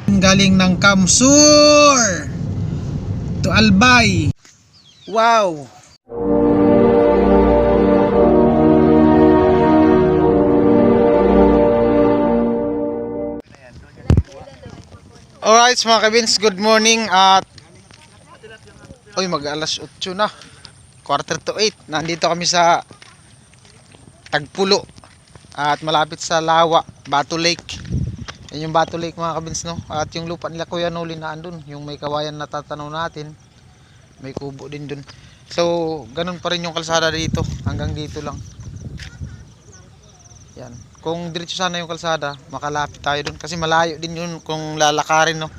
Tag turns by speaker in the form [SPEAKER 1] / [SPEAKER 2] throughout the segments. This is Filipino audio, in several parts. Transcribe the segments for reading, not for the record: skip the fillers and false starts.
[SPEAKER 1] Galing ng Kamsur to Albay. Wow. Alright mga kabins, good morning at mag alas 8 na, quarter to 8. Nandito kami sa Tagpulo at malapit sa Lawa, Bato Lake. Yan yung Bato Lake mga kabins, no? At yung lupa nila Kuya Noli na andun, yung may kawayan na tatanaw natin, may kubo din dun. So ganun pa rin yung kalsada dito, hanggang dito lang. Yan. Kung diretso sana yung kalsada, makalapit tayo dun kasi malayo din yun kung lalakarin, no.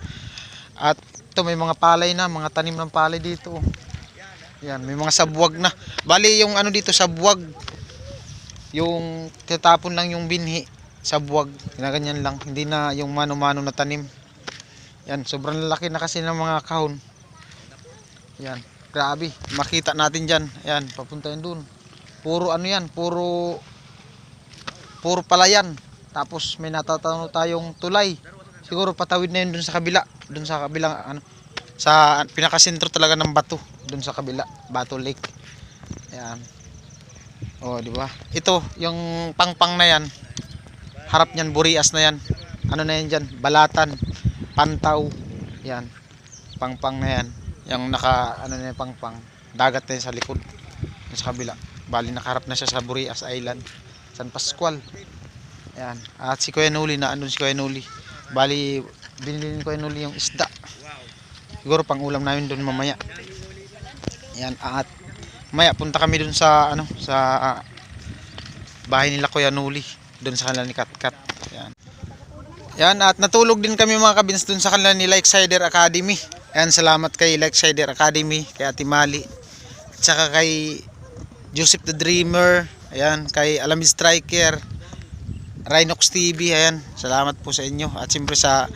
[SPEAKER 1] At ito may mga palay na, mga tanim ng palay dito. Yan, may mga sabwag na. Bali yung ano dito, sabwag. Yung tatapon lang yung binhi, sabwag. Ganyan lang, hindi na yung mano-mano na tanim. Yan, sobrang lalaki na kasi ng mga kahon. Yan, grabe. Makita natin diyan. Yan, papunta yan dun. Puro ano yan, puro palayan. Tapos may natatanaw tayong tulay. Siguro patawid na yun dun sa kabila, dun sa kabilang ano, sa pinakasentro talaga ng Bato, dun sa kabila, Bato Lake. Ayan. Oh, di ba? Ito, yung pangpang na yan, harap niyan Burias na yan. Ano na yan diyan? Balatan, Pantaw. Yan. Pangpang na yan. Yung naka ano na yung pangpang, dagat na yan sa likod, dun sa kabila. Bali nakaharap na siya sa Burias Island, San Pascual. Ayan. At si Kuya Noli, na andun si Kuya Noli. Bali binili ko Kuya Noli yung isda. Siguro pang ulam namin doon mamaya. Ayan. At mamaya punta kami doon sa ano, sa bahay nila Kuya Noli, doon sa kanila ni Katkat. Ayan. Ayan, at natulog din kami mga kabins doon sa kanila ni Lakesider Academy. Ayan, salamat kay Lakesider Academy, kay Ate Mali, at saka kay Joseph the Dreamer. Ayan, kay Alamid Striker, Rhinox TV. Ayan, salamat po sa inyo. At siyempre sa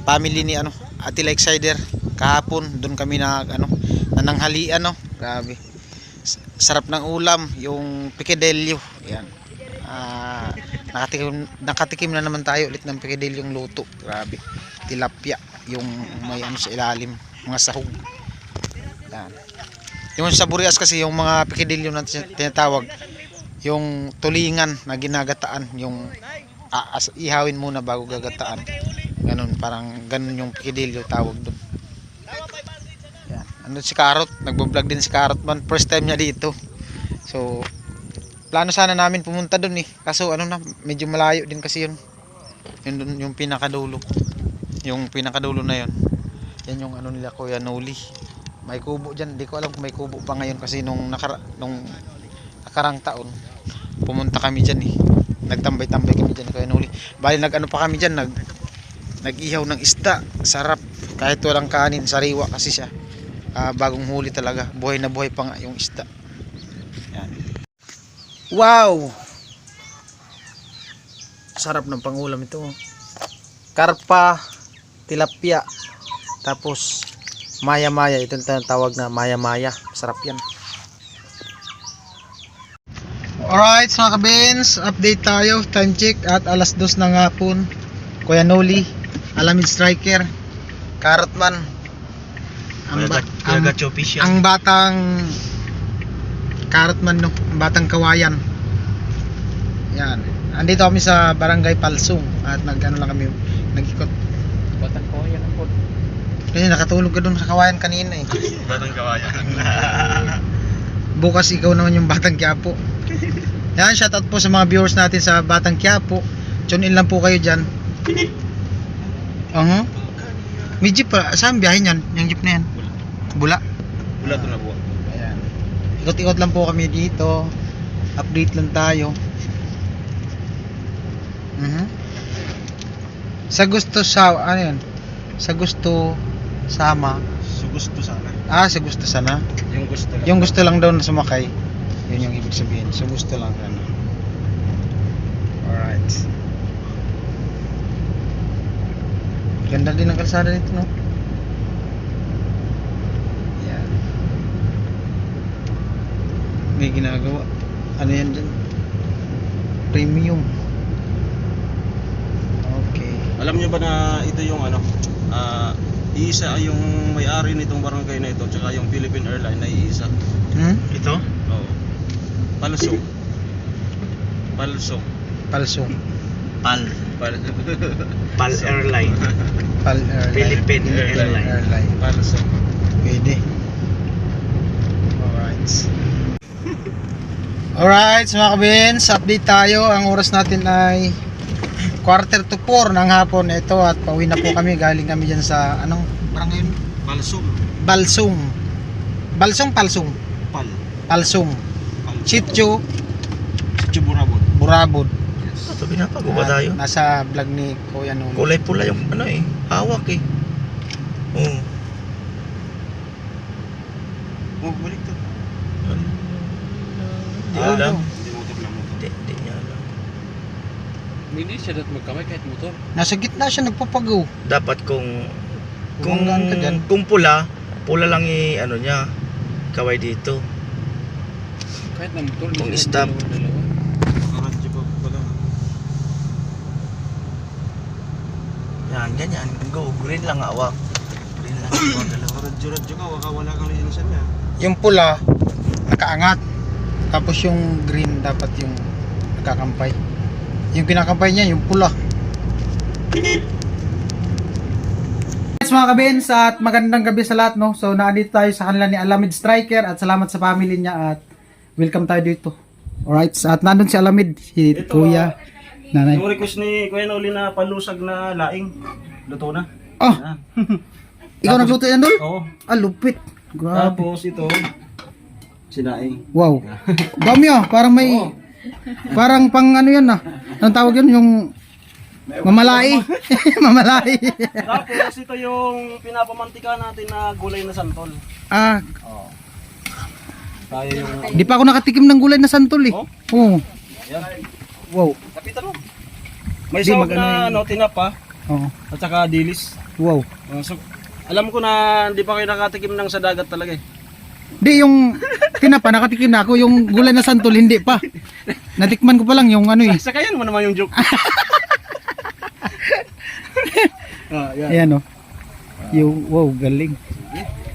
[SPEAKER 1] family ni ano, Ate Lakesider. Kahapon doon kami na ano, nananghalian, no. Grabe. Sarap ng ulam, yung piquedello. Ayan. Nakatikim na naman tayo ulit ng piquedello yung luto. Grabe. Tilapia, yung may ano sa ilalim, mga sahog. Ayan. Yung sa Burias kasi yung mga piquedello na tinatawag, yung tulingan na ginagataan, yung ihawin muna bago gagataan. Ganun, parang ganun yung piquedello tawag doon. Yan. Ano si Carrot, nagbo-vlog din si Carrot man, first time niya dito. So plano sana namin pumunta doon kaso ano na, medyo malayo din kasi yun. Yun dun, yung pinakadulo. Yung pinakadulo na yun. Yan yung ano nila Kuya Noli. May kubo diyan, di ko alam kung may kubo pa ngayon kasi nung nakarang taon pumunta kami dyan nagtambay-tambay kami dyan Kuya Noli. Bali nag-ano pa kami dyan, nag-ihaw ng isda, sarap kahit walang kanin, sariwa kasi siya. Bagong huli talaga, buhay na buhay pa nga yung isda. Yan. Wow, sarap ng pangulam ito. Karpa, tilapia, tapos maya-maya, ito yung tawag na maya-maya, sarap yan. Alright mga kabins, update tayo, time check at alas 2 ng hapon. Kuya Noli, Alamid Striker, Carrotman, ang batang Carrotman, no? Ang batang kawayan. Yan, andito kami sa Barangay Palsung at nag-ano lang kami, nag-ikot. Batang kawayan po. Kasi nakatulog ka dun sa kawayan kanina Batang kawayan. Bukas ikaw naman yung Batang Quiapo. Yan, shoutout po sa mga viewers natin sa Batang Quiapo. Tune in lang po kayo dyan. May jeep pa. Saan biyahe nyan? Yung jeep na yan? Bula? Bula to na po. Ayan. Ikot-ikot lang po kami dito. Update lang tayo. Sa gusto sa ano yan? Sa gusto sama. Sa gusto sana. Sa gusto sana. Yung gusto lang daw na sumakay. Yun yung ibig sabihin. So gusto lang ano. Alright. Ganda din ang kalsada nito, no? Yan. May ginagawa. Ano yan dyan? Premium. Okay.
[SPEAKER 2] Alam niyo ba na ito yung ano, iisa yung may-ari nitong barangay na ito, tsaka yung Philippine Airlines na iisa.
[SPEAKER 3] Ito?
[SPEAKER 2] Oo. Palsong. Palsong.
[SPEAKER 1] Palsong.
[SPEAKER 3] Pal
[SPEAKER 2] Pal
[SPEAKER 3] Airline.
[SPEAKER 1] Pal Airline.
[SPEAKER 3] Philippine Airline.
[SPEAKER 2] Palsong.
[SPEAKER 1] Pwede. Alright, mga kabins, update tayo. Ang oras natin ay 3:45 ng hapon ito at pauwi na po kami. Galing kami dyan sa anong barangay yun?
[SPEAKER 2] Palsong.
[SPEAKER 1] Balsong. Palsong.
[SPEAKER 2] Pal.
[SPEAKER 1] Palsong. Sitio
[SPEAKER 2] Chiburabon.
[SPEAKER 1] Burabod.
[SPEAKER 3] Ito binabago ba tayo?
[SPEAKER 1] Nasa vlog ni Kuya Nuno.
[SPEAKER 3] Kulay pula yung ano eh. Hawak eh. Oo.
[SPEAKER 2] Oh, balik to.
[SPEAKER 3] Hindi alam.
[SPEAKER 2] Hindi motor lang motor.
[SPEAKER 3] Hindi niya alam.
[SPEAKER 4] Hindi siya dapat magkamay kahit motor.
[SPEAKER 1] Nasa gitna siya nagpapagaw.
[SPEAKER 3] Dapat kung
[SPEAKER 1] Bumanggaan ka dyan.
[SPEAKER 3] kung pula lang ano niya. Kaway dito.
[SPEAKER 4] Kahit na motor.
[SPEAKER 3] Kung
[SPEAKER 4] hindi
[SPEAKER 3] stop.
[SPEAKER 4] siya dalawa.
[SPEAKER 2] Karadyo pa pala.
[SPEAKER 3] Yan, ganyan. Go. Green lang hawak. Green lang hawak. Dalawa.
[SPEAKER 2] Karadyo ka, wala kang linisan niya.
[SPEAKER 1] Yung pula nakaangat. Tapos yung green dapat yung nakakampay. Yung kinakampay niya yung pula. Yes, mga kabins, at magandang gabi sa lahat, no? So naandito tayo sa kanila ni Alamid Striker at salamat sa family niya at welcome tayo dito. Alright, at nandun si Alamid, si
[SPEAKER 2] Ito,
[SPEAKER 1] Kuya, Nanay.
[SPEAKER 2] Yung request ni Kuya Noli na palusag na laing. Luto na.
[SPEAKER 1] Oh,
[SPEAKER 2] Yan.
[SPEAKER 1] ikaw nagluto yan doon?
[SPEAKER 2] Oo.
[SPEAKER 1] Ah, lupit. Grabe.
[SPEAKER 2] Tapos ito, sinaing.
[SPEAKER 1] Wow. Dami ah, parang may parang pang ano yan ah. Anong tawag yun? Yung mamalai. Mamalai.
[SPEAKER 2] Tapos ito yung pinapamantika natin na gulay na santol.
[SPEAKER 1] Ah,
[SPEAKER 2] Tayo yung...
[SPEAKER 1] di pa ako nakatikim ng gulay na santol eh.
[SPEAKER 2] Oh?
[SPEAKER 1] Oo.
[SPEAKER 2] Yan.
[SPEAKER 1] Wow.
[SPEAKER 2] Kapitan mo. May
[SPEAKER 1] Di,
[SPEAKER 2] sahog
[SPEAKER 1] maganda
[SPEAKER 2] na tinapa
[SPEAKER 1] Oo.
[SPEAKER 2] at saka dilis.
[SPEAKER 1] Wow.
[SPEAKER 2] So, alam ko na hindi pa kayo nakatikim ng sa dagat talaga eh.
[SPEAKER 1] Di yung tinapa nakatikim na ako, yung gulay na santol hindi pa. Natikman ko pa lang yung ano eh.
[SPEAKER 2] Sakayan mo naman yung joke. Yan.
[SPEAKER 1] Ayan oh. Yung wow, galing.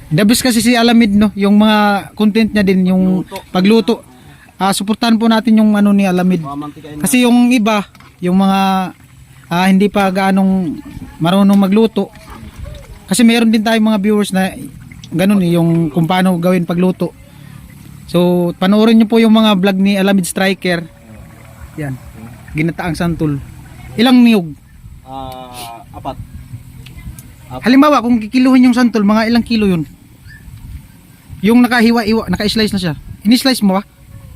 [SPEAKER 1] The best kasi si Alamid no, yung mga content niya din yung
[SPEAKER 2] Luto.
[SPEAKER 1] pagluto. Suportahan po natin yung ano ni Alamid.
[SPEAKER 2] Mamantikain
[SPEAKER 1] Kasi yung iba, yung mga hindi pa gaanong marunong magluto. Kasi meron din tayong mga viewers na ganun eh, yung kung paano gawin pagluto. So, panoorin nyo po yung mga vlog ni Alamid Striker. Yan. Ginataang santol. Ilang niyog?
[SPEAKER 2] Apat.
[SPEAKER 1] Halimbawa, kung kikiluhin yung santol, mga ilang kilo yun? Yung nakahiwa-iwa, naka-slice na siya. Ini-slice mo ba?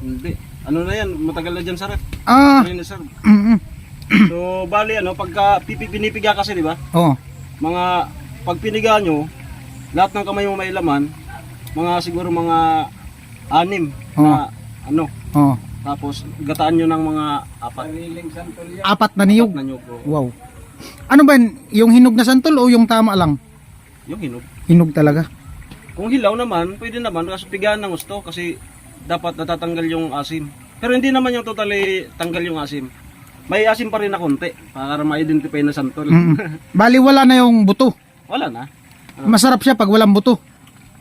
[SPEAKER 2] Hindi. Ano na yan? Matagal na dyan sa ref.
[SPEAKER 1] Ah,
[SPEAKER 2] Ayun na sir.
[SPEAKER 1] mm
[SPEAKER 2] So, bali pagka pinipiga kasi di ba?
[SPEAKER 1] Oo.
[SPEAKER 2] Mga pag piniga nyo, lahat ng kamay mo may laman, siguro mga 6 na ano.
[SPEAKER 1] Oo.
[SPEAKER 2] Tapos gataan nyo ng mga 4.
[SPEAKER 1] Apat na niyog.
[SPEAKER 2] Na nyo po.
[SPEAKER 1] Wow. Ano ba yun? Yung hinog na santol o yung tama lang?
[SPEAKER 2] Yung hinog.
[SPEAKER 1] Hinog talaga.
[SPEAKER 2] Kung hilaw naman, pwede naman kasi pigaan ng gusto kasi dapat natatanggal yung asim. Pero hindi naman yung totally tanggal yung asim. May asim pa rin na konti para ma-identify na santol.
[SPEAKER 1] Bali wala na yung buto.
[SPEAKER 2] Wala na.
[SPEAKER 1] Masarap siya pag walang buto.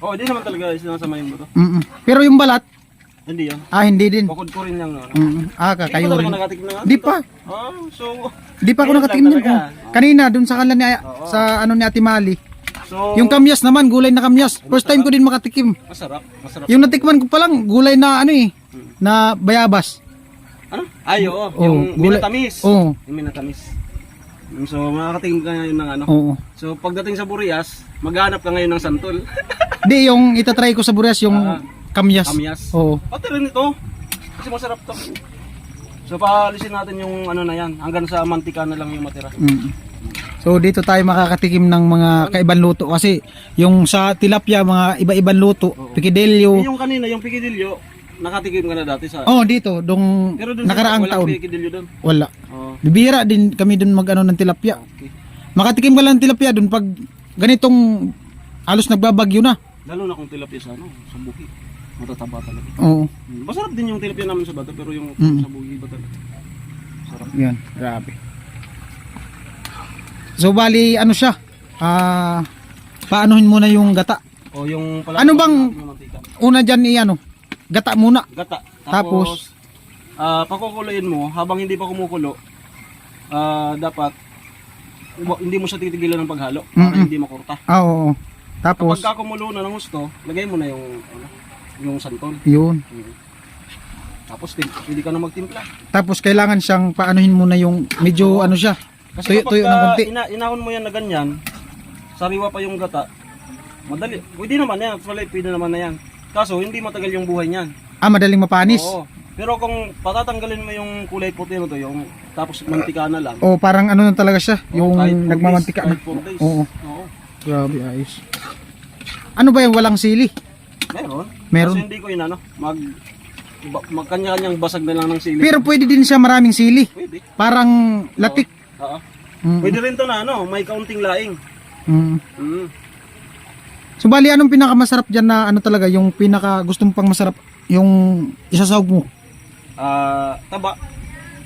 [SPEAKER 2] Oo, hindi naman talaga sinasama yung buto.
[SPEAKER 1] Pero yung balat,
[SPEAKER 2] Hindi yan.
[SPEAKER 1] hindi din.
[SPEAKER 2] Bukod ko rin yung ano.
[SPEAKER 1] Kakayo
[SPEAKER 2] Hindi
[SPEAKER 1] rin.
[SPEAKER 2] ko nakatikim na nga.
[SPEAKER 1] Di pa.
[SPEAKER 2] So,
[SPEAKER 1] Di pa ako
[SPEAKER 2] Ayun
[SPEAKER 1] nakatingin
[SPEAKER 2] lang
[SPEAKER 1] yun.
[SPEAKER 2] talaga.
[SPEAKER 1] Kanina dun sa kanila ni sa ano ni Ate Mali.
[SPEAKER 2] so
[SPEAKER 1] Yung kamyas naman, gulay na kamyas. First time ko din makatikim.
[SPEAKER 2] masarap.
[SPEAKER 1] Yung natikman ko pa lang, gulay na ano eh, na bayabas.
[SPEAKER 2] Ano? Ay, oo.
[SPEAKER 1] Oo,
[SPEAKER 2] Yung
[SPEAKER 1] gulay-
[SPEAKER 2] minatamis.
[SPEAKER 1] Oo.
[SPEAKER 2] Yung minatamis. So, makakatingin ka ngayon ng ano.
[SPEAKER 1] Oo.
[SPEAKER 2] So, pagdating sa Burias, maghanap ka ngayon ng santol.
[SPEAKER 1] Di, yung itatry ko sa Burias, yung kamyas.
[SPEAKER 2] Kamyas.
[SPEAKER 1] Oo.
[SPEAKER 2] Pati rin ito. Kasi masarap to. So, paalisin natin yung ano na yan. Hanggang sa mantika na lang yung matira.
[SPEAKER 1] So dito tayo makakatikim ng mga kaibang luto kasi yung sa tilapia mga iba-ibang luto, pikidelyo.
[SPEAKER 2] Yung kanina, yung pikidilyo, nakatikim ka na dati sa...
[SPEAKER 1] Oh, dito dong
[SPEAKER 2] Pero dun
[SPEAKER 1] nakaraang
[SPEAKER 2] walang
[SPEAKER 1] taon.
[SPEAKER 2] pikidilyo dun.
[SPEAKER 1] Wala.
[SPEAKER 2] Oo.
[SPEAKER 1] Bibira din kami dun mag-ano ng tilapia.
[SPEAKER 2] Okay.
[SPEAKER 1] Makatikim ka lang ng tilapia dun pag ganitong halos nagbabagyo na.
[SPEAKER 2] Lalo na kung tilapia sa ano, sa buki. Matataba talaga.
[SPEAKER 1] Oo.
[SPEAKER 2] Masarap din yung tilapia namin sa bata, pero yung sa buki iba talaga. Sarap.
[SPEAKER 1] Yan, grabe. So bali ano siya? Paanohin muna yung gata.
[SPEAKER 2] O yung
[SPEAKER 1] Ano bang-
[SPEAKER 2] yung mantika.
[SPEAKER 1] Una diyan gata muna.
[SPEAKER 2] Gata.
[SPEAKER 1] Tapos?
[SPEAKER 2] Pakukuluin mo habang hindi pa kumukulo. Dapat hindi mo siya titigilan ng paghalo para
[SPEAKER 1] Mm-mm.
[SPEAKER 2] hindi makurta.
[SPEAKER 1] Oo. Tapos
[SPEAKER 2] Kapag kumulo na ng gusto, lagay mo na yung santol.
[SPEAKER 1] yun.
[SPEAKER 2] Tapos pwede ka na magtimpla.
[SPEAKER 1] Tapos kailangan siyang paanohin muna yung medyo ano siya.
[SPEAKER 2] Kasi
[SPEAKER 1] Tuyo ng konti.
[SPEAKER 2] inahon mo yan na ganyan, sariwa pa yung gata, madali. Pwede naman yan, actually pwede naman na yan. Kaso hindi matagal yung buhay niyan.
[SPEAKER 1] Madaling mapanis.
[SPEAKER 2] Oo. Pero kung patatanggalin mo yung kulay puti na to, yung tapos mantika na lang.
[SPEAKER 1] O parang ano na talaga siya, yung
[SPEAKER 2] kahit 4
[SPEAKER 1] nagmamantika
[SPEAKER 2] days,
[SPEAKER 1] na.
[SPEAKER 2] kahit 4 days.
[SPEAKER 1] Oo.
[SPEAKER 2] Oo.
[SPEAKER 1] Grabe ayos. Ano ba yung walang sili?
[SPEAKER 2] Meron.
[SPEAKER 1] Meron.
[SPEAKER 2] Kasi hindi ko inano, magkanya-kanyang basag na lang ng sili.
[SPEAKER 1] Pero pwede din siya maraming sili.
[SPEAKER 2] Pwede.
[SPEAKER 1] Parang latik.
[SPEAKER 2] Oo.
[SPEAKER 1] Mm.
[SPEAKER 2] Pwede rin to na may kaunting laing.
[SPEAKER 1] Mm.
[SPEAKER 2] Mm.
[SPEAKER 1] So bali anong pinakamasarap diyan na ano talaga yung pinaka gusto mo pang masarap yung isasawag mo?
[SPEAKER 2] Taba.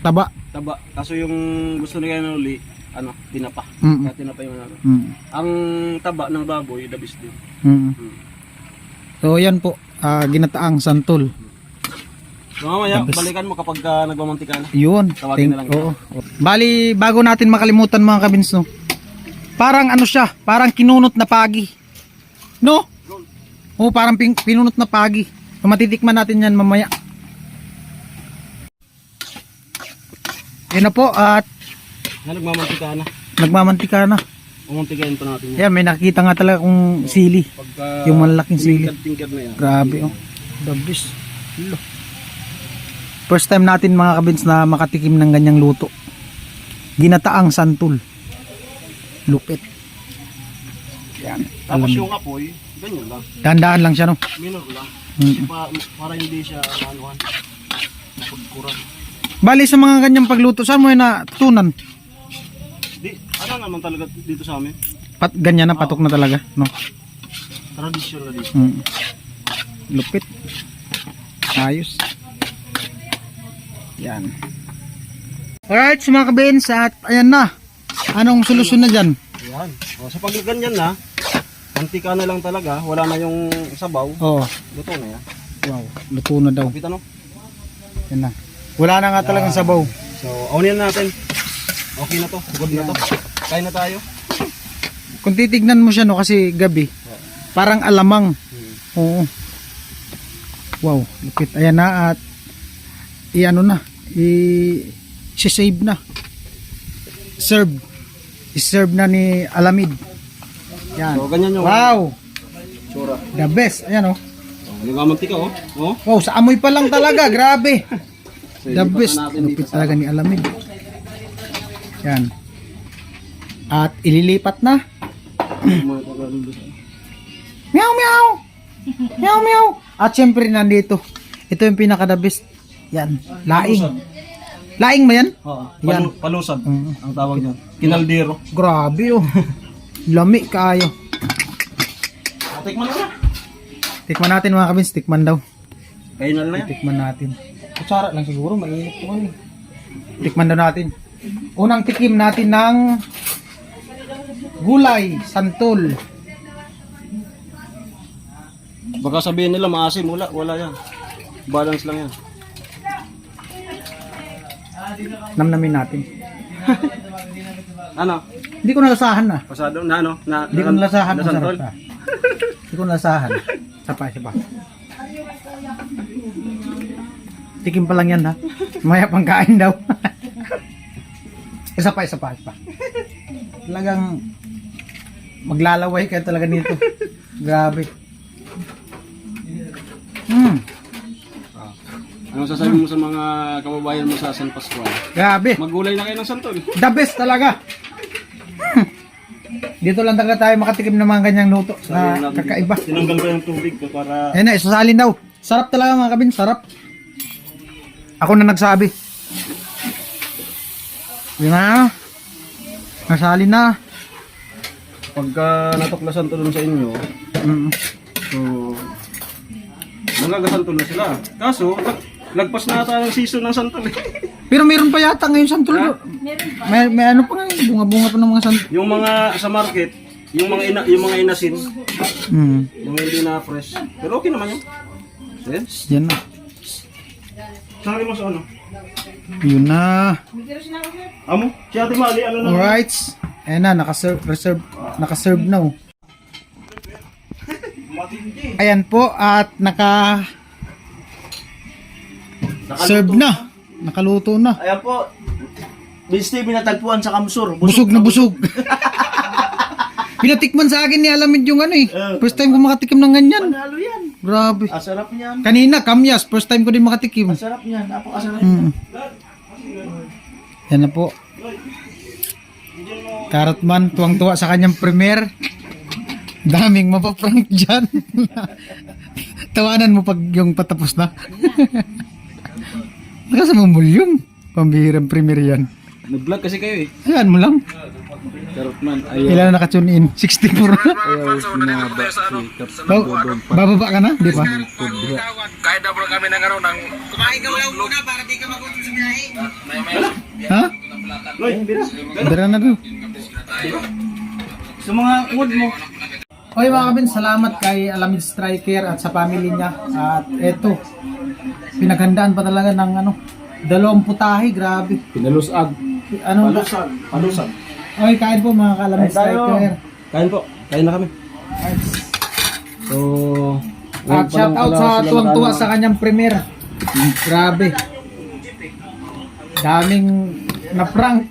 [SPEAKER 1] Taba.
[SPEAKER 2] Kaso yung gusto nila na uli, tinapa.
[SPEAKER 1] Mm.
[SPEAKER 2] Kaya tinapa yung ano.
[SPEAKER 1] Mm.
[SPEAKER 2] Ang taba ng baboy, the best din.
[SPEAKER 1] Mm. So yan po, ginataang santol.
[SPEAKER 2] So mamaya,
[SPEAKER 1] The best.
[SPEAKER 2] balikan mo kapag nagmamantika na.
[SPEAKER 1] Yun.
[SPEAKER 2] Tawagin na lang kita.
[SPEAKER 1] Oo. Bali bago natin makalimutan mga kabins no. Parang ano siya, parang kinunot na pagi. No? Oo, parang pinunot na pagi. So, matitikman natin yan mamaya. Yan na po at
[SPEAKER 2] Nagmamantika na.
[SPEAKER 1] nagmamantika na.
[SPEAKER 2] Umantikain pa natin yan.
[SPEAKER 1] Yan, may nakita nga talaga kung sili.
[SPEAKER 2] Pagka
[SPEAKER 1] Yung malalaking sili.
[SPEAKER 2] tingkad na yan.
[SPEAKER 1] Grabe oh. The best. Hello. First time natin mga kabins na makatikim ng ganyang luto. Ginataang santol. Lupit. Yan.
[SPEAKER 2] Tapos
[SPEAKER 1] Alam.
[SPEAKER 2] yung apoy, ganyan lang.
[SPEAKER 1] Dahan-dahan lang siya no.
[SPEAKER 2] Minor lang.
[SPEAKER 1] Mm.
[SPEAKER 2] Para hindi siya anuhan. Napagkuran.
[SPEAKER 1] Bali sa mga ganyang pagluto, saan mo yun natutunan?
[SPEAKER 2] Ano naman talaga dito sa amin?
[SPEAKER 1] Ganyan na, patok na talaga, no?
[SPEAKER 2] Tradisyon na dito.
[SPEAKER 1] Mm. Lupit. Ayos. Yan. Alright, sa mga kabins, at ayan na. Anong solusyon na dyan?
[SPEAKER 2] Ayan. O, sa pag ganyan na, mantika na lang talaga, wala na yung sabaw,
[SPEAKER 1] Oh,
[SPEAKER 2] luto na yan.
[SPEAKER 1] wow, luto na daw.
[SPEAKER 2] Kapit ano?
[SPEAKER 1] Yan na. Wala na nga talagang sabaw.
[SPEAKER 2] So, awnin natin. Okay na to, good na to. Kain na tayo.
[SPEAKER 1] Kung titignan mo siya no, kasi gabi, parang alamang. Oo. Wow, lupit. Ayan na at i-ano na, i-save na. I-serve na ni Alamid. Yan.
[SPEAKER 2] So, ganyan yung
[SPEAKER 1] Wow,
[SPEAKER 2] tsura.
[SPEAKER 1] the best. Ayan oh.
[SPEAKER 2] Nagamantika oh. Oh.
[SPEAKER 1] Wow, sa amoy pa lang talaga, grabe.
[SPEAKER 2] So,
[SPEAKER 1] The
[SPEAKER 2] ilipat
[SPEAKER 1] best.
[SPEAKER 2] na natin
[SPEAKER 1] Lupit
[SPEAKER 2] dito sa
[SPEAKER 1] talaga ni Alamid. Yan. At ililipat na. Meow meow. Meow meow. At syempre nandito. Ito yung pinaka the best. Yan. Laing. Laing ba yan?
[SPEAKER 2] Oo.
[SPEAKER 1] Yan.
[SPEAKER 2] Palusad
[SPEAKER 1] Mm.
[SPEAKER 2] ang tawag niyan. Kinaldero.
[SPEAKER 1] Grabe oh. Lami kaayo.
[SPEAKER 2] Tikman mo na.
[SPEAKER 1] Tikman natin mga kabins. Tikman daw.
[SPEAKER 2] Kainal na yan.
[SPEAKER 1] Tikman natin. Kutsara lang siguro. Mainit ko ano. Tikman daw natin. Unang tikim natin ng gulay, santol.
[SPEAKER 2] Baka sabihin nila maasim, wala yan. Balance lang yan.
[SPEAKER 1] Namnamin natin.
[SPEAKER 2] Ano?
[SPEAKER 1] Hindi ko nalasahan na.
[SPEAKER 2] Pasado na ano?
[SPEAKER 1] Hindi ko nalasahan. Masarap
[SPEAKER 2] nasantol?
[SPEAKER 1] na. Hindi ko nalasahan. Sapa. Tikim pa lang yan ha. Maya pang kain daw. isa pa. Talagang maglalaway kayo talaga nito. Grabe.
[SPEAKER 2] Ano sasabihin mo sa mga kababayan mo sa San Pascual?
[SPEAKER 1] Grabe.
[SPEAKER 2] Maggulay na kayo ng santol.
[SPEAKER 1] The best talaga. Dito lang talaga tayo makatikim ng mga ganyang luto na kakaiba.
[SPEAKER 2] Tinanggal ko yung tubig ko para...
[SPEAKER 1] Ayan na, isasalin daw. Sarap talaga mga kabin, sarap. Ako na nagsabi. Yun na. Nasalin na.
[SPEAKER 2] Pagka natuklasan to dun sa inyo,
[SPEAKER 1] Mm.
[SPEAKER 2] so... Nagagasantol na sila. Kaso, Lagpas na ata ng season ng santol eh.
[SPEAKER 1] Pero meron pa yata ngayon santol. May ano pa nga yun, bunga-bunga pa ng mga santol.
[SPEAKER 2] Yung mga sa market, yung mga inasin, yung hindi na fresh. Pero okay naman yun. Yes.
[SPEAKER 1] Yan na.
[SPEAKER 2] Sari mo sa ano?
[SPEAKER 1] Yun na.
[SPEAKER 2] Amo? Si Ate Mali, ano na?
[SPEAKER 1] Alright. Ayan na, nakaserve na oh. Ayan po at serve na. Nakaluto na.
[SPEAKER 3] Ayan po. Vince TV natagpuan sa Kamsur.
[SPEAKER 1] Busog na busog. Pinatikman sa akin ni Alamid yung ano eh. First time ko makatikim ng ganyan.
[SPEAKER 3] Panalo yan.
[SPEAKER 1] Grabe.
[SPEAKER 3] Asarap niyan.
[SPEAKER 1] Kanina, kamyas. First time ko din makatikim.
[SPEAKER 3] Asarap niyan. Napakasarap niyan.
[SPEAKER 1] Yan na po. Carrotman, tuwang-tuwa sa kanyang premiere. Daming mapaprank dyan. Tawanan mo pag yung patapos na. Nakasamumul yung pambihirang premiere yan.
[SPEAKER 2] Nag-vlog kasi kayo eh.
[SPEAKER 1] Ayan mo lang.
[SPEAKER 2] Carrotman,
[SPEAKER 1] Ilan na naka-tune in? 64 na.
[SPEAKER 2] ayaw sinaba si
[SPEAKER 1] Bababa ka na, di ba?
[SPEAKER 5] Kahit na bro kami ng ano, ng... Kumain ka lang muna para di ka magutom sa biyahe.
[SPEAKER 1] Ha?
[SPEAKER 2] Loy,
[SPEAKER 1] Dara na doon.
[SPEAKER 2] sa mga wood mo.
[SPEAKER 1] Okay mga kabin, salamat kay Alamid Striker at sa family niya. At eto, pinaghandaan pa talaga ng ano, 2 putahe, grabe.
[SPEAKER 2] Pinalusag.
[SPEAKER 1] Ano?
[SPEAKER 2] Palusag.
[SPEAKER 1] Okay, kain po mga ka-Alamid Striker.
[SPEAKER 2] Kain po. Kain na kami. So,
[SPEAKER 1] At shout out sa tuwang-tuwa sa kanyang premiere. Grabe. Daming na-prank.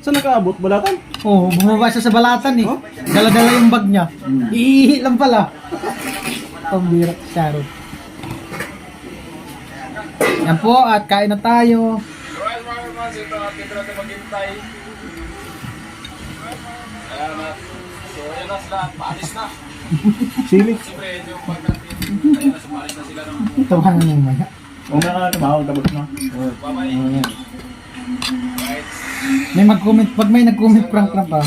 [SPEAKER 2] saan nakaabot? Balatan?
[SPEAKER 1] Oh, bumaba siya sa balatan eh. Dala-dala yung bag niya. Iihi lang pala. Pambira, Sharon. Yan po, at kain na tayo.
[SPEAKER 2] Sili.
[SPEAKER 1] Tawanan ng maya.
[SPEAKER 3] Kung nakakabahol, tapos na.
[SPEAKER 1] May mag-comment, pag may nag-comment prank na pa.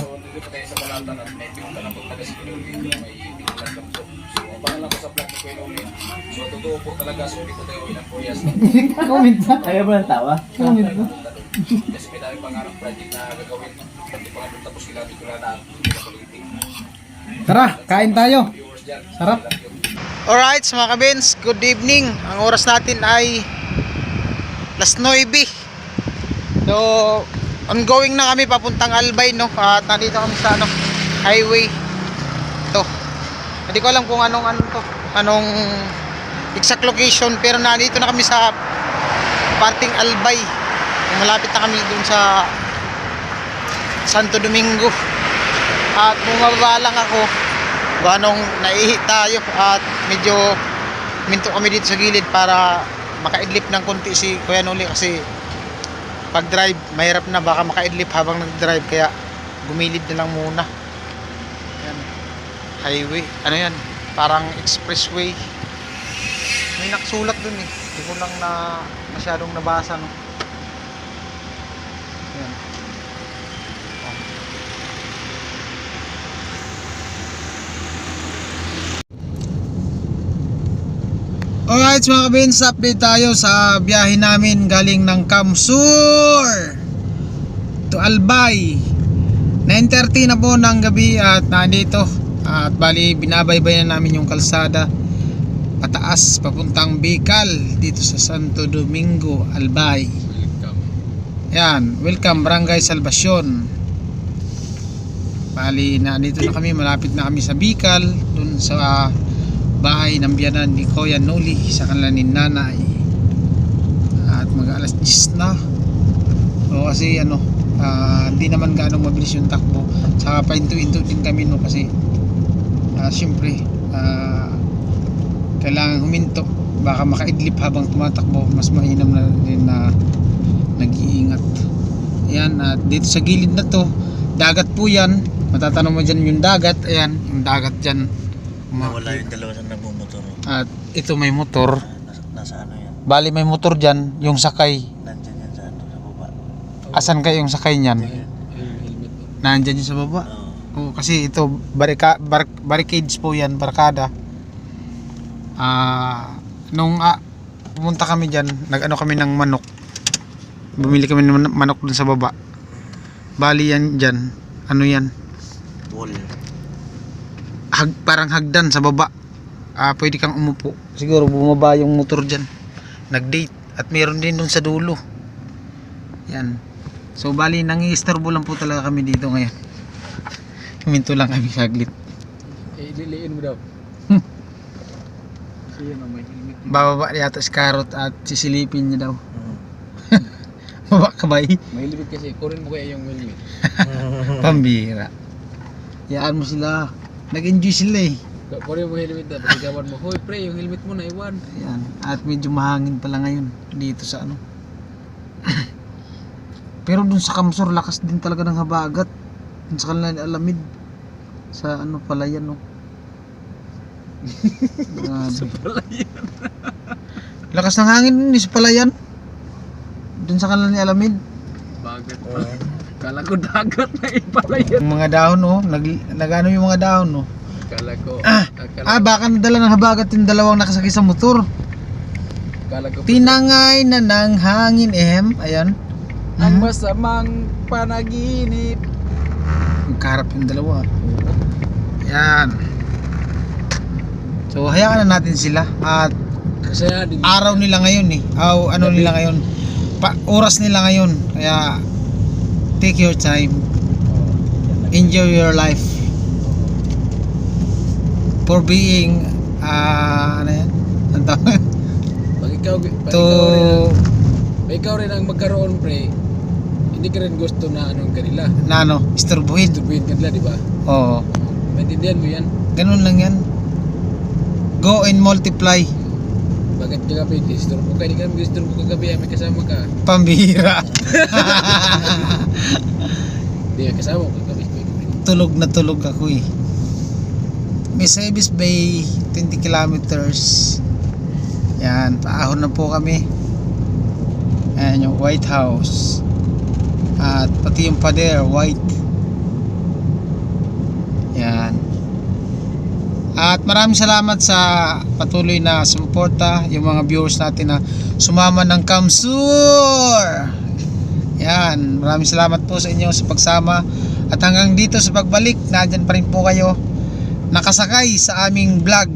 [SPEAKER 1] Comment na.
[SPEAKER 3] Ayaw ba ng tawa?
[SPEAKER 1] Comment na. Tara, kain tayo. Sarap. Alright, mga kabins, good evening. Ang oras natin ay alas 9. So, ongoing na kami papuntang Albay, no? At nandito kami sa ano, highway. Ito. Hindi ko alam kung anong anong exact location, pero nandito na kami sa parting Albay. Malapit na kami dun sa Santo Domingo. At bumaba lang ako kung anong naihi tayo at medyo minto kami dito sa gilid para makaidlip ng konti si Kuya Noli kasi pag drive mahirap na, baka makaidlip habang nag-drive, kaya gumilid na lang muna. Yan. Highway, ano yan, parang expressway. May nakasulat dun eh, hindi ko lang na masyadong nabasa, no. Yan. Alright mga kabins, update tayo sa biyahe namin galing ng Kamsur to Albay. 9:30 na po ng gabi at nandito. At bali binabaybay na namin yung kalsada pataas papuntang Bicol dito sa Santo Domingo, Albay. Yan, welcome Barangay Salvacion. Bali nandito na kami, malapit na kami sa Bicol, dun sa bahay ng biyanan ni Kuya Noli sa kanila ni Nanay. At mag-alas 10 na. O kasi ano, hindi naman gaano mabilis yung takbo. Saka painto-into din kami, no, kasi syempre kailangan huminto, baka makaidlip habang tumatakbo. Mas mainam na din na nag-iingat. Ayan, at dito sa gilid na to, dagat po yan. Matatanong mo dyan yung dagat. Ayan, yung dagat dyan.
[SPEAKER 3] Nawala yung dalawa na nagmumotor.
[SPEAKER 1] At ito may motor.
[SPEAKER 3] Nasa ano yan?
[SPEAKER 1] Bali may motor dyan, yung sakay.
[SPEAKER 3] Nandyan yan sa ano, sa baba.
[SPEAKER 1] Asan kayo yung sakay niyan? Nandyan yung sa baba.
[SPEAKER 3] Oo.
[SPEAKER 1] Kasi ito barricades po yan, barkada. Nung pumunta kami dyan, nag-ano kami ng manok. Bumili kami ng manok dun sa baba. Bali yan dyan, ano yan,
[SPEAKER 3] Wall.
[SPEAKER 1] parang hagdan sa baba. Pwede kang umupo. Siguro bumaba yung motor dyan. Nag-date. At meron din dun sa dulo. Yan. So bali nangi-istorbo lang po talaga kami dito ngayon. Huminto lang kami saglit.
[SPEAKER 4] Liliin mo daw. Siya na may helmet.
[SPEAKER 1] Bababa yata si Carrot at sisilipin niya daw. Baba ka ba eh?
[SPEAKER 4] May helmet kasi. Kunin mo kaya yung helmet.
[SPEAKER 1] Pambira. Yaan mo sila. Nag-enjoy sila eh.
[SPEAKER 4] Kunin mo helmet na. Pagkawan mo. Hoy pre, yung helmet mo na iwan.
[SPEAKER 1] Ayan. At medyo mahangin pala ngayon dito sa ano. Pero dun sa Kamsur, lakas din talaga ng habagat. Dun sa kanila Alamid. Sa ano pala yan, no? Sa
[SPEAKER 4] Palayan.
[SPEAKER 1] lakas ng hangin dun sa palayan. Dun sa kanila ni Alamid.
[SPEAKER 4] Bagat pa. Kala ko dagat na ipalayan.
[SPEAKER 1] Yung mga dahon, no? Nagano yung mga dahon, no?
[SPEAKER 4] Kala ko.
[SPEAKER 1] Baka nadala ng habagat yung dalawang nakasakay sa motor.
[SPEAKER 4] Kala ko.
[SPEAKER 1] Tinangay na ng hangin, Ayan.
[SPEAKER 4] Ang masamang panaginip.
[SPEAKER 1] Magkaharap yung dalawa. Yan. So hayaan na natin sila. At
[SPEAKER 4] Kasi din.
[SPEAKER 1] araw nila ngayon eh. Ano nila ngayon. Oras nila ngayon. Kaya take your time. Enjoy your life. For being ano yan? Ano tawag?
[SPEAKER 4] Pag ikaw rin ang magkaroon pre, hindi ka rin gusto na anong kanila.
[SPEAKER 1] Na ano? Istorbuhin.
[SPEAKER 4] Turbuhin kanila, di ba?
[SPEAKER 1] Oo.
[SPEAKER 4] Maintindihan mo yan.
[SPEAKER 1] Ganun lang yan. Go and multiply.
[SPEAKER 4] Bakit kagabi, disturbo ka, hindi ka disturbo kagabi, may kasama ka.
[SPEAKER 1] Pambihira.
[SPEAKER 4] Hindi ka kasama ko kagabi.
[SPEAKER 1] Tulog na tulog ako eh. Misebis Bay, 20 kilometers. Yan, paahon na po kami. Ayan yung White House. At pati yung pader, white. Yan. At maraming salamat sa patuloy na suporta, yung mga viewers natin na sumama ng Kamsur. Yan, maraming salamat po sa inyo sa pagsama. At hanggang dito sa pagbalik, nandyan pa rin po kayo nakasakay sa aming vlog,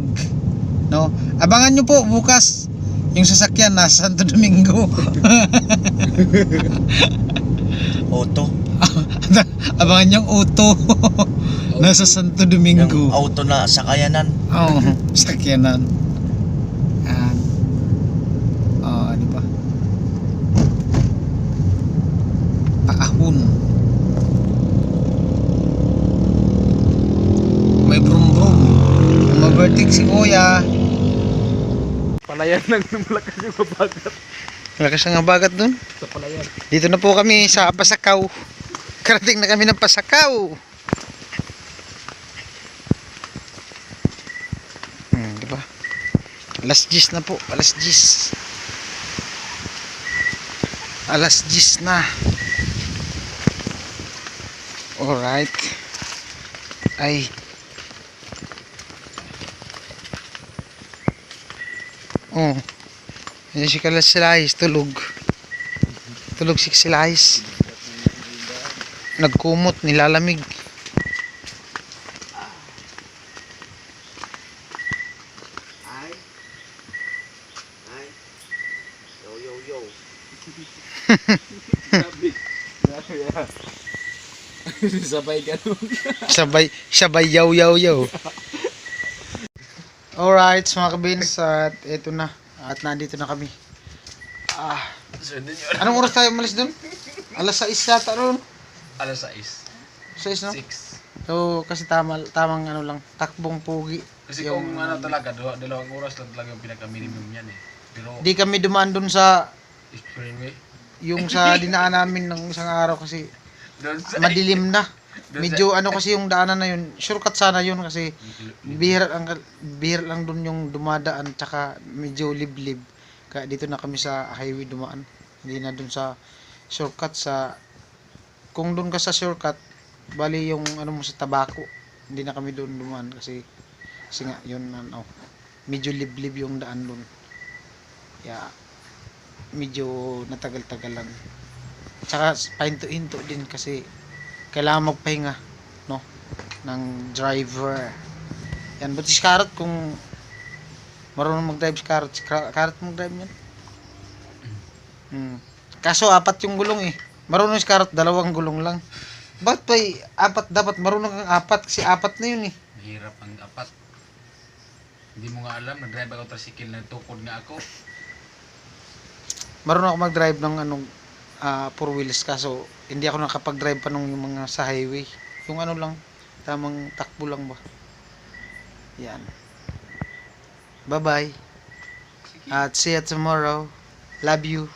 [SPEAKER 1] no? Abangan nyo po bukas yung sasakyan na Santo Domingo.
[SPEAKER 3] Auto.
[SPEAKER 1] Abangan yung auto nasa Santo Domingo.
[SPEAKER 3] Yung auto na sakayanan.
[SPEAKER 1] Oo, sakyanan. Yan. Di ba? Paahon. May brum-brum. Mavertic si Kuya.
[SPEAKER 4] Palayan lang ng malakas yung mabagat.
[SPEAKER 1] Malakas ang habagat dun.
[SPEAKER 4] Sa palayan.
[SPEAKER 1] Dito na po kami sa Pasakaw. Karating na kami ng Pasakaw. Di ba? Alas 10 na po. Alas 10. Alas 10 na. Alright. Ay. Oh. Yan si Silais, tulog. Tulog si Silais. Nagkumot, nilalamig.
[SPEAKER 3] Ay. Yo.
[SPEAKER 4] Sabay ganun.
[SPEAKER 1] Sabay yaw. Alright, mga kabins, at eto na. At nandito na kami. Anong oras tayo umalis dun? Alas 6 yata ron.
[SPEAKER 5] Alas 6.
[SPEAKER 1] 6, no?
[SPEAKER 5] 6.
[SPEAKER 1] So, kasi tamang ano lang, takbong pugi.
[SPEAKER 5] Kasi kung ano talaga, dalawang oras lang talaga yung pinaka-minimum yan eh. Pero,
[SPEAKER 1] Di kami dumaan dun sa,
[SPEAKER 5] explain
[SPEAKER 1] yung sa dinaan namin ng isang araw kasi
[SPEAKER 5] doon sa
[SPEAKER 1] madilim na.
[SPEAKER 5] doon
[SPEAKER 1] Medyo ano kasi yung daanan na yun, shortcut sana yun kasi bihira lang dun yung dumadaan, tsaka medyo liblib. Kaya dito na kami sa highway dumaan. Hindi na dun sa shortcut kung dun ka sa shortcut, bali yung ano mo sa Tabako. Hindi na kami dun dumaan kasi nga yun ano, medyo liblib yung daan doon. Kaya medyo natagal-tagalan. Tsaka pahinto-hinto din kasi kailangan magpahinga, no, ng driver. Yan, buti si Carrot kung marunong mag-drive si Carrot. Si Carrot mag-drive yan. Kaso apat yung gulong eh. Marunong si Carrot, 2 gulong lang. Bakit pa apat? Dapat marunong kang apat kasi apat na yun eh.
[SPEAKER 5] Mahirap ang apat. Hindi mo nga alam, nag-drive ako tricycle na tukod nga ako.
[SPEAKER 1] Marunong ako mag-drive ng 4 wheels kaso hindi ako nakapag-drive pa nung yung mga sa highway. Yung ano lang, tamang takbo lang ba. Yan. Bye-bye. At see you tomorrow. Love you.